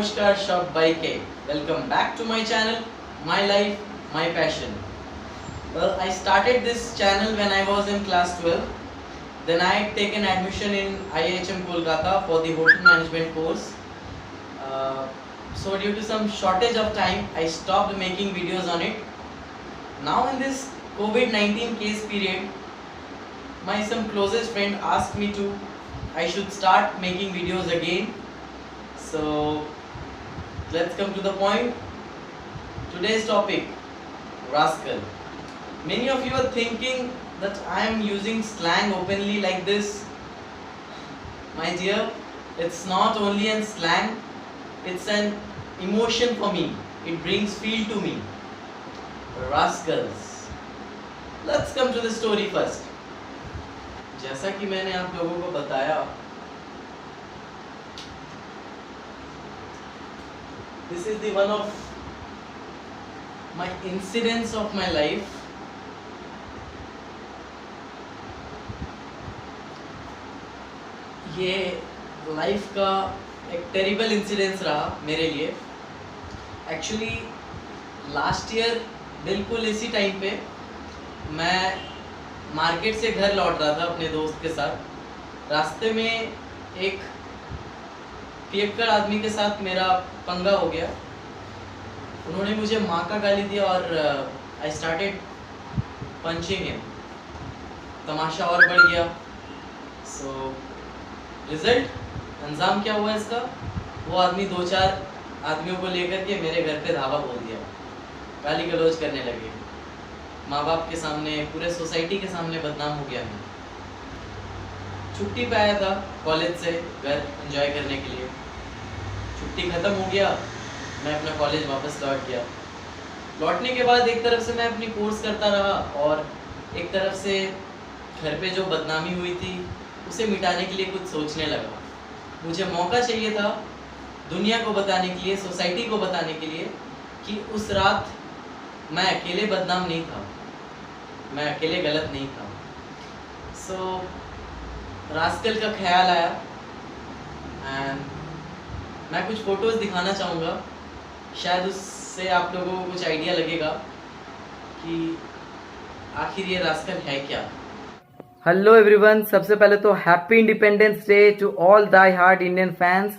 Namaskar Shab by K. Welcome back to my channel, My Life, My Passion. Well, I started this channel when I was in class 12. Then I had taken admission in IIHM Kolkata for the hotel management course. So due to some shortage of time, I stopped making videos on it. Now in this COVID-19 case period, my some closest friend asked me to I should start making videos again. So let's come to the point. Today's topic, rascal. Many of you are thinking that I am using slang openly like this. My dear, it's not only an slang, it's an emotion for me. It brings feel to me. Rascals. Let's come to the story first. जैसा कि मैंने आप लोगों को बताया, this is the one of my incidents of my life. ये life का एक टेरिबल इंसिडेंस रहा मेरे लिए. एक्चुअली लास्ट ईयर बिल्कुल इसी टाइम पे मैं मार्केट से घर लौट रहा था अपने दोस्त के साथ. रास्ते में एक पियक्कड़ आदमी के साथ मेरा पंगा हो गया. उन्होंने मुझे माँ का गाली दिया और आई स्टार्टेड पंचिंग हिम. तमाशा और बढ़ गया. सो रिजल्ट अंजाम क्या हुआ इसका, वो आदमी 2-4 आदमियों को लेकर के मेरे घर पे धावा बोल दिया. गाली गलौज करने लगे. माँ बाप के सामने, पूरे सोसाइटी के सामने बदनाम हो गया मैं. छुट्टी पे आया था कॉलेज से घर एंजॉय करने के लिए. छुट्टी ख़त्म हो गया, मैं अपना कॉलेज वापस लौट गया. लौटने के बाद एक तरफ से मैं अपनी कोर्स करता रहा और एक तरफ से घर पे जो बदनामी हुई थी उसे मिटाने के लिए कुछ सोचने लगा. मुझे मौका चाहिए था दुनिया को बताने के लिए, सोसाइटी को बताने के लिए कि उस रात मैं अकेले बदनाम नहीं था, मैं अकेले गलत नहीं था. सो रास्कल का ख्याल आया एंड मैं कुछ फ़ोटोज़ दिखाना चाहूँगा. शायद उससे आप लोगों को कुछ आइडिया लगेगा कि आखिर ये रास्कल है क्या. हेलो एवरीवन, सबसे पहले तो happy independence day to all die hard Indian fans.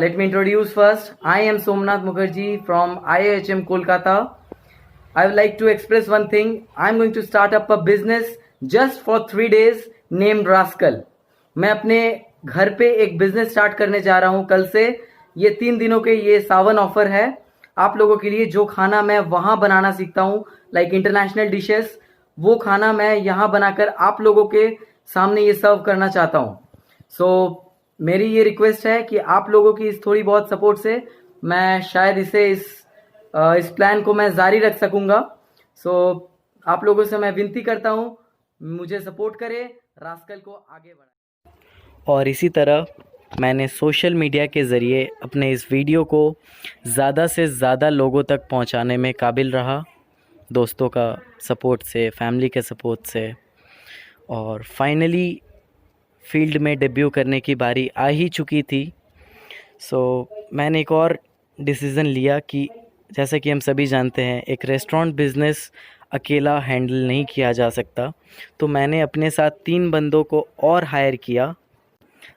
Let me introduce first. I am Somnath Mukherjee from IIHM Kolkata. I would like to express one thing. I'm going to start up a business just for 3 days named Rascal. मैं अपने घर पे एक business start करने जा रहा हूँ कल से. ये 3 दिनों के ये सावन ऑफर है आप लोगों के लिए. जो खाना मैं वहाँ बनाना सीखता हूँ, लाइक इंटरनेशनल डिशेस, वो खाना मैं यहाँ बनाकर आप लोगों के सामने ये सर्व करना चाहता हूँ. सो मेरी ये रिक्वेस्ट है कि आप लोगों की इस थोड़ी बहुत सपोर्ट से मैं शायद इस प्लान को मैं जारी रख सकूंगा. सो आप लोगों से मैं विनती करता हूँ, मुझे सपोर्ट करें, रास्कल को आगे बढ़ाएं. और इसी तरह मैंने सोशल मीडिया के ज़रिए अपने इस वीडियो को ज़्यादा से ज़्यादा लोगों तक पहुंचाने में काबिल रहा, दोस्तों का सपोर्ट से, फैमिली के सपोर्ट से. और फाइनली फील्ड में डेब्यू करने की बारी आ ही चुकी थी. सो मैंने एक और डिसीज़न लिया कि जैसा कि हम सभी जानते हैं, एक रेस्टोरेंट बिज़नेस अकेला हैंडल नहीं किया जा सकता. तो मैंने अपने साथ 3 बंदों को और हायर किया.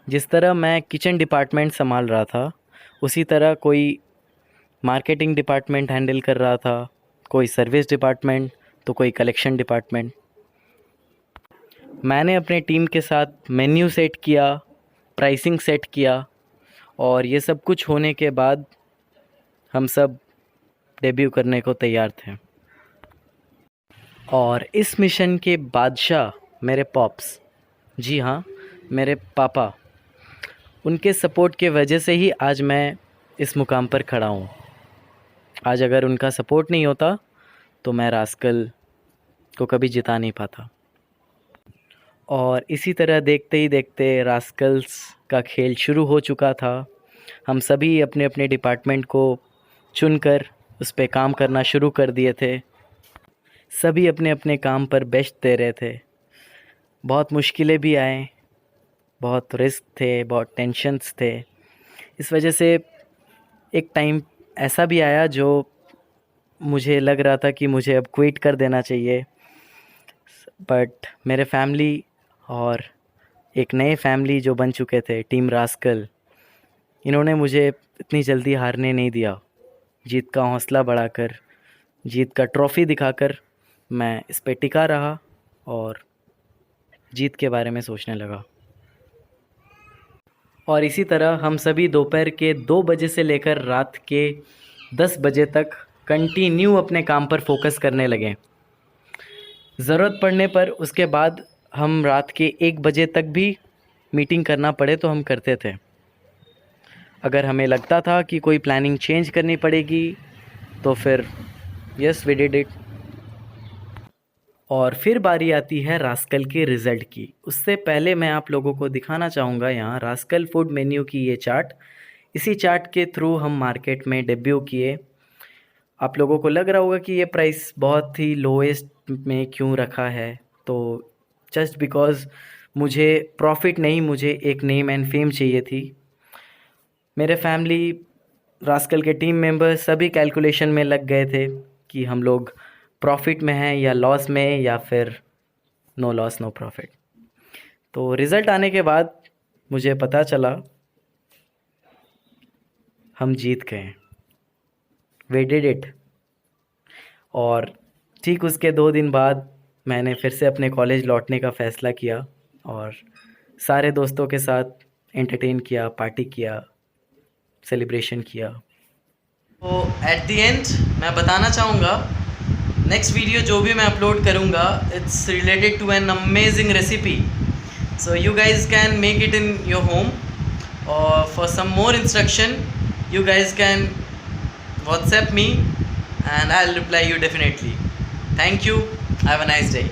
जिस तरह मैं किचन डिपार्टमेंट संभाल रहा था, उसी तरह कोई मार्केटिंग डिपार्टमेंट हैंडल कर रहा था, कोई सर्विस डिपार्टमेंट, तो कोई कलेक्शन डिपार्टमेंट. मैंने अपने टीम के साथ मेन्यू सेट किया, प्राइसिंग सेट किया, और ये सब कुछ होने के बाद हम सब डेब्यू करने को तैयार थे. और इस मिशन के बादशाह मेरे पॉप्स, जी हाँ मेरे पापा, उनके सपोर्ट के वजह से ही आज मैं इस मुकाम पर खड़ा हूँ. आज अगर उनका सपोर्ट नहीं होता तो मैं रास्कल को कभी जिता नहीं पाता. और इसी तरह देखते ही देखते रास्कल्स का खेल शुरू हो चुका था. हम सभी अपने अपने डिपार्टमेंट को चुनकर उस पर काम करना शुरू कर दिए थे. सभी अपने अपने काम पर बेस्ट दे रहे थे. बहुत मुश्किलें भी आए, बहुत रिस्क थे, बहुत टेंशन्स थे. इस वजह से एक टाइम ऐसा भी आया जो मुझे लग रहा था कि मुझे अब क्विट कर देना चाहिए, बट मेरे फैमिली और एक नए फैमिली जो बन चुके थे, टीम रास्कल, इन्होंने मुझे इतनी जल्दी हारने नहीं दिया। जीत का हौसला बढ़ाकर, जीत का ट्रॉफ़ी दिखाकर मैं इस पे टिका रहा और जीत के बारे में सोचने लगा। और इसी तरह हम सभी दोपहर के 2 बजे से लेकर रात के 10 बजे तक कंटिन्यू अपने काम पर फोकस करने लगे। ज़रूरत पड़ने पर उसके बाद हम रात के 1 बजे तक भी मीटिंग करना पड़े तो हम करते थे। अगर हमें लगता था कि कोई प्लानिंग चेंज करनी पड़ेगी तो फिर यस वी डिड इट। और फिर बारी आती है रास्कल के रिज़ल्ट की। उससे पहले मैं आप लोगों को दिखाना चाहूँगा यहाँ रास्कल फूड मेन्यू की ये चार्ट। इसी चार्ट के थ्रू हम मार्केट में डेब्यू किए। आप लोगों को लग रहा होगा कि ये प्राइस बहुत ही लोएस्ट में क्यों रखा है, तो जस्ट बिकॉज़ मुझे प्रॉफिट नहीं, मुझे एक नेम एंड फेम चाहिए थी। मेरे फैमिली, रास्कल के टीम मेंबर्स सभी कैलकुलेशन में लग गए थे कि हम लोग प्रॉफिट में हैं या लॉस में, या फिर नो लॉस नो प्रॉफिट। तो रिज़ल्ट आने के बाद मुझे पता चला हम जीत गए, वी डिड इट। और ठीक उसके 2 दिन बाद मैंने फिर से अपने कॉलेज लौटने का फ़ैसला किया और सारे दोस्तों के साथ एंटरटेन किया, पार्टी किया, सेलिब्रेशन किया। तो एट द एंड मैं बताना चाहूँगा, नेक्स्ट वीडियो जो भी मैं अपलोड करूँगा, it's related to an amazing recipe, so you guys can make it in your home. और for some more instruction you guys can WhatsApp me and I'll reply you definitely. Thank you. Have a nice day.